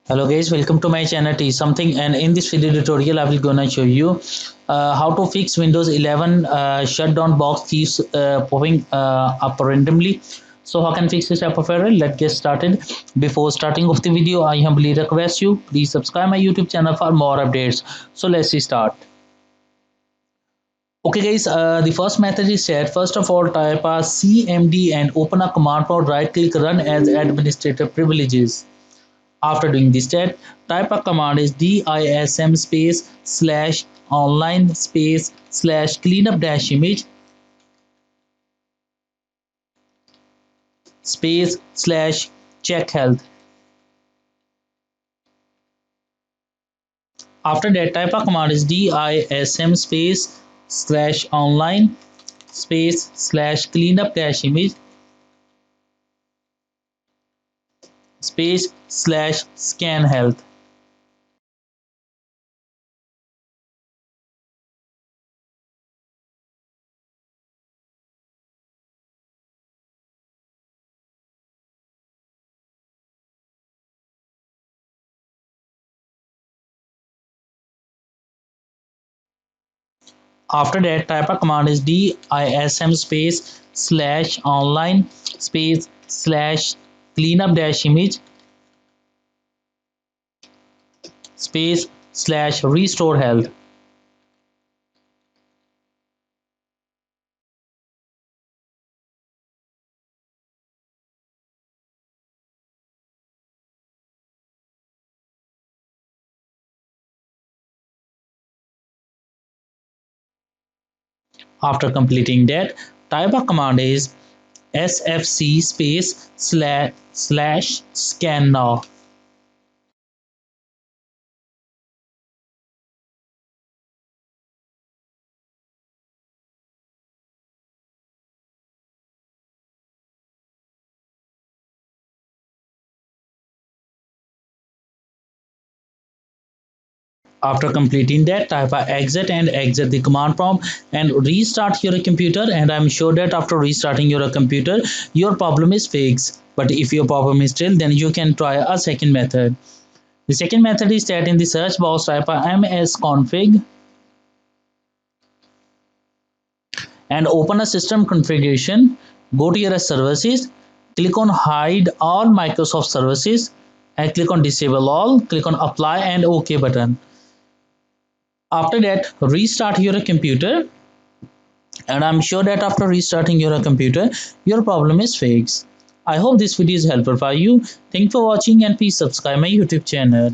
Hello guys, welcome to my channel T something, and in this video tutorial I will gonna show you how to fix Windows 11 shutdown box keeps popping up randomly. So how can fix this type of error? Let's get started. Before starting of the video, I humbly request you please subscribe my YouTube channel for more updates. So let's start. Okay guys, the first method is set. First of all, type a CMD and open a command prompt, right click, run as administrator privileges. After doing this step, type a command is dism space slash online space slash cleanup dash image space slash check health. After that, type a command is dism space slash online space slash cleanup dash image space slash scan health. After that, type a command is dism space slash online space slash cleanup dash image space slash restore health. After completing that, type a command is sfc space slash scan now. After completing that, type a exit and exit the command prompt and restart your computer, and I'm sure that after restarting your computer your problem is fixed. But if your problem is still, then you can try a second method. The second method is that in the search box type a msconfig and open a system configuration. Go to your services, click on hide all Microsoft services and click on disable all, click on apply and OK button. After that, restart your computer, and I'm sure that after restarting your computer your problem is fixed. I hope this video is helpful for you. Thanks for watching and please subscribe my YouTube channel.